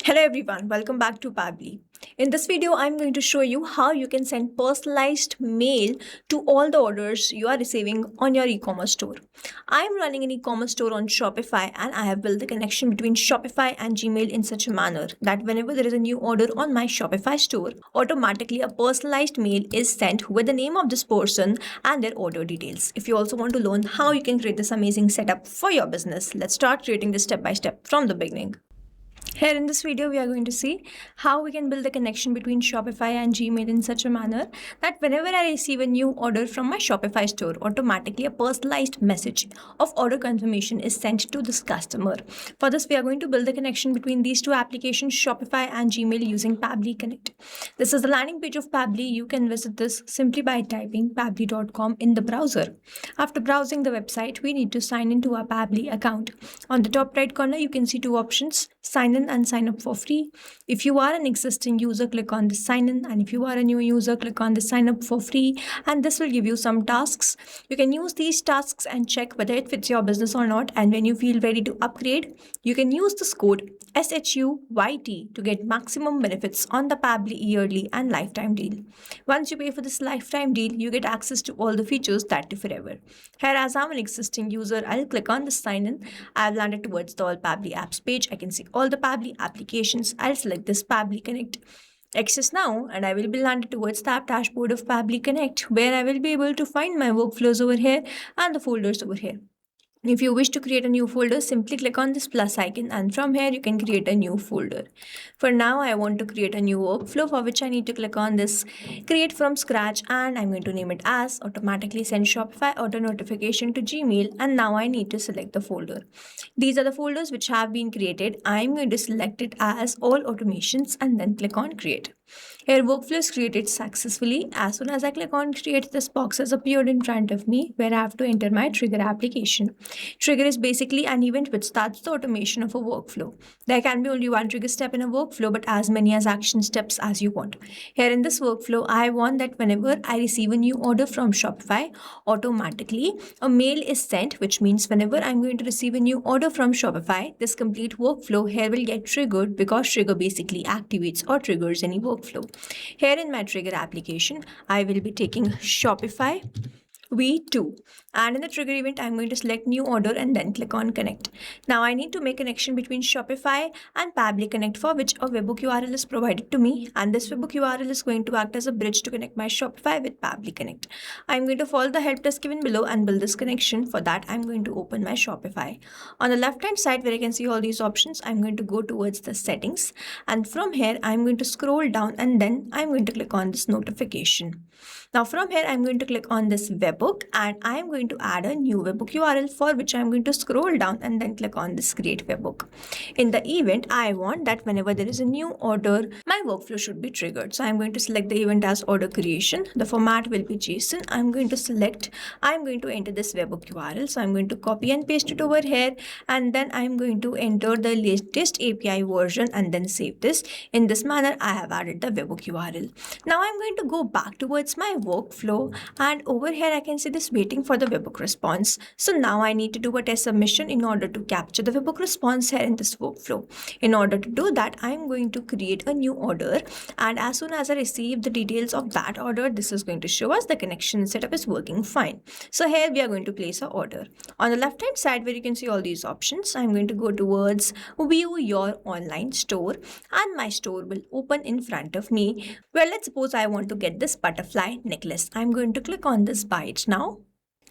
Hello everyone, welcome back to Pabbly. In this video, I'm going to show you how you can send personalized mail to all the orders you are receiving on your e-commerce store. I'm running an e-commerce store on Shopify and I have built the connection between Shopify and Gmail in such a manner that whenever there is a new order on my Shopify store, automatically a personalized mail is sent with the name of this person and their order details. If you also want to learn how you can create this amazing setup for your business, let's start creating this step by step from the beginning. Here in this video, we are going to see how we can build the connection between Shopify and Gmail in such a manner that whenever I receive a new order from my Shopify store, automatically a personalized message of order confirmation is sent to this customer. For this, we are going to build the connection between these two applications, Shopify and Gmail, using Pabbly Connect. This is the landing page of Pabbly. You can visit this simply by typing pabbly.com in the browser. After browsing the website, we need to sign into our Pabbly account. On the top right corner, you can see two options: sign in and sign up for free. If you are an existing user, click on the sign in, and if you are a new user, click on the sign up for free, and this will give you some tasks. You can use these tasks and check whether it fits your business or not, and when you feel ready to upgrade, you can use this code SHUYT to get maximum benefits on the Pabbly yearly and lifetime deal. Once you pay for this lifetime deal, you get access to all the features that do forever. Here, as I'm an existing user, I'll click on the sign in. I've landed towards the All Pabbly apps page. I can see all the Pabbly applications. I'll select this Pabbly Connect. Access now, and I will be landed towards the app dashboard of Pabbly Connect, where I will be able to find my workflows over here and the folders over here. If you wish to create a new folder, simply click on this plus icon, and from here you can create a new folder. For now, I want to create a new workflow, for which I need to click on this create from scratch, and I'm going to name it as automatically send Shopify auto notification to Gmail, and now I need to select the folder. These are the folders which have been created. I'm going to select it as all automations and then click on create. Here, workflow is created successfully. As soon as I click on create, this box has appeared in front of me where I have to enter my trigger application. Trigger is basically an event which starts the automation of a workflow. There can be only one trigger step in a workflow, but as many as action steps as you want. Here in this workflow, I want that whenever I receive a new order from Shopify, automatically a mail is sent, which means whenever I'm going to receive a new order from Shopify, this complete workflow here will get triggered, because trigger basically activates or triggers any workflow. Here in my trigger application, I will be taking Shopify V2, and in the trigger event, I'm going to select new order and then click on connect. Now I need to make connection between Shopify and Pabbly Connect, for which a webhook URL is provided to me, and this webhook URL is going to act as a bridge to connect my Shopify with Pabbly Connect. I'm going to follow the help desk given below and build this connection. For that, I'm going to open my Shopify. On the left hand side where I can see all these options, I'm going to go towards the settings, and from here I'm going to scroll down and then I'm going to click on this notification. Now from here I'm going to click on this webhook, and I am going to add a new webhook URL, for which I'm going to scroll down and then click on this create webhook. In the event, I want that whenever there is a new order, my workflow should be triggered. So I'm going to select the event as order creation. The format will be JSON. I'm going to enter this webhook URL. So I'm going to copy and paste it over here, and then I'm going to enter the latest API version and then save this. In this manner, I have added the webhook URL. Now I'm going to go back towards my workflow, and over here I can see this waiting for the webhook response. So now I need to do a test submission in order to capture the webhook response here in this workflow. In order to do that, I'm going to create a new order, and as soon as I receive the details of that order, this is going to show us the connection setup is working fine. So here we are going to place an order. On the left hand side where you can see all these options, I'm going to go towards view your online store, and my store will open in front of me. Well, let's suppose I want to get this butterfly necklace. I'm going to click on this buy it now.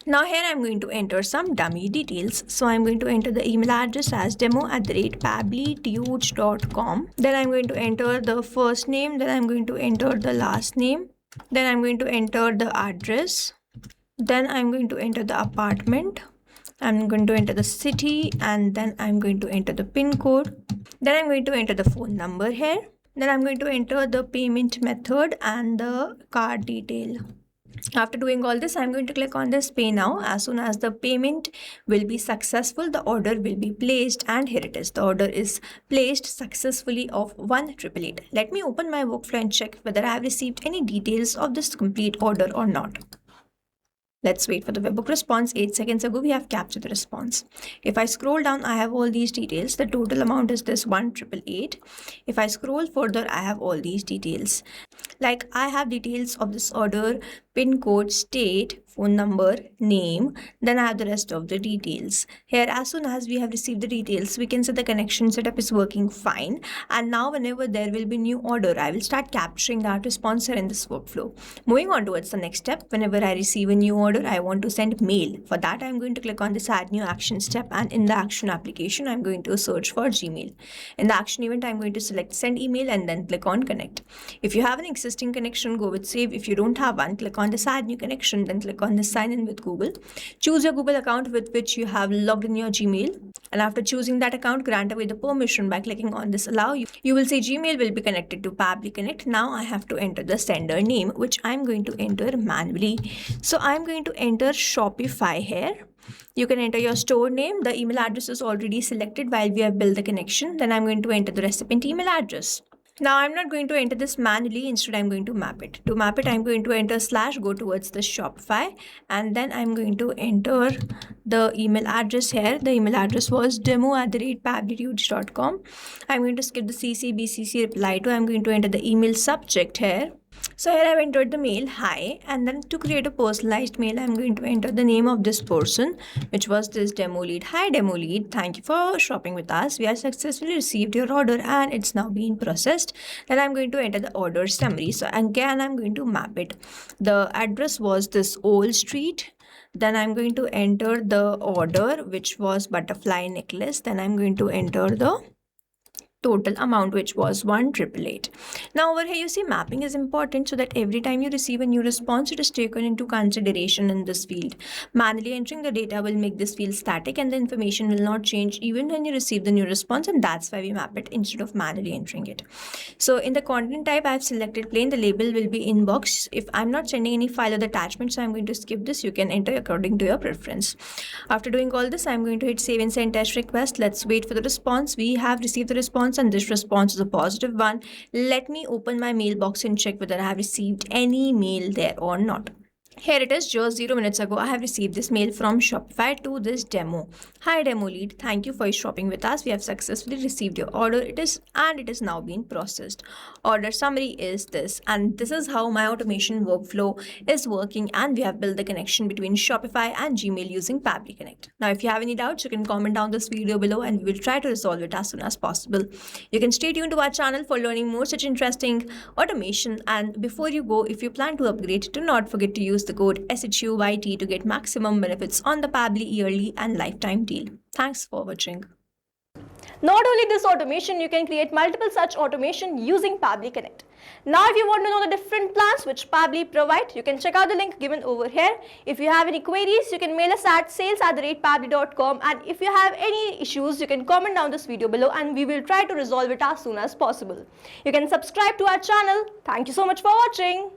Now here I'm going to enter some dummy details. So I'm going to enter the email address as demo@pabblydudes.com. Then I'm going to enter the first name. Then I'm going to enter the last name. Then I'm going to enter the address. Then I'm going to enter the apartment. I'm going to enter the city, and then I'm going to enter the pin code. Then I'm going to enter the phone number here. Then I'm going to enter the payment method and the card detail. After doing all this, I'm going to click on this pay now. As soon as the payment will be successful, the order will be placed, and here it is. The order is placed successfully of 1,888. Let me open my workflow and check whether I have received any details of this complete order or not. Let's wait for the webhook response. 8 seconds ago, we have captured the response. If I scroll down, I have all these details. The total amount is this 1,888. If I scroll further, I have all these details. Like I have details of this order, pin code, state, phone number, name, then I have the rest of the details. Here, as soon as we have received the details, we can say the connection setup is working fine. And now whenever there will be new order, I will start capturing that response here in this workflow. Moving on towards the next step, whenever I receive a new order, I want to send mail. For that, I'm going to click on this add new action step, and in the action application, I'm going to search for Gmail. In the action event, I'm going to select send email and then click on connect. If you have an existing connection, go with save. If you don't have one, click on this add new connection, then click on this sign in with Google. Choose your Google account with which you have logged in your Gmail. And after choosing that account, grant away the permission by clicking on this allow. You will see Gmail will be connected to Pabbly Connect. Now I have to enter the sender name, which I'm going to enter manually. So I'm going to enter Shopify here. You can enter your store name. The email address is already selected while we have built the connection. Then I'm going to enter the recipient email address. Now I'm not going to enter this manually, instead I'm going to map it. To map it, I'm going to enter / go towards the Shopify, and then I'm going to enter the email address here. The email address was demo@pabblytudes.com. I'm going to skip the CC, BCC, reply to. I'm going to enter the email subject here. So here I've entered the mail, hi, and then to create a personalized mail, I'm going to enter the name of this person, which was this demo lead. Hi demo lead, thank you for shopping with us. We have successfully received your order and it's now being processed. Then I'm going to enter the order summary. So again, I'm going to map it. The address was this Old Street. Then I'm going to enter the order, which was butterfly necklace. Then I'm going to enter the total amount, which was 1,888. Now over here you see mapping is important so that every time you receive a new response, it is taken into consideration in this field. Manually entering the data will make this field static and the information will not change even when you receive the new response, and that's why we map it instead of manually entering it. So in the content type, I've selected plain. The label will be inbox. If I'm not sending any file or the attachment, so I'm going to skip this. You can enter according to your preference. After doing all this, I'm going to hit save and send test request. Let's wait for the response. We have received the response and this response is a positive one. Let me open my mailbox and check whether I have received any mail there or not. Here it is, just 0 minutes ago, I have received this mail from Shopify to this demo. Hi demo lead, thank you for shopping with us. We have successfully received your order. It is now being processed. Order summary is this, and this is how my automation workflow is working, and we have built the connection between Shopify and Gmail using Pabbly Connect. Now, if you have any doubts, you can comment down this video below and we will try to resolve it as soon as possible. You can stay tuned to our channel for learning more such interesting automation. And before you go, if you plan to upgrade, do not forget to use the code SHUYT to get maximum benefits on the Pabbly yearly and lifetime deal. Thanks for watching. Not only this automation, you can create multiple such automation using Pabbly Connect. Now, if you want to know the different plans which Pabbly provide, you can check out the link given over here. If you have any queries, you can mail us at sales@pabbly.com, and if you have any issues, you can comment down this video below and we will try to resolve it as soon as possible. You can subscribe to our channel. Thank you so much for watching.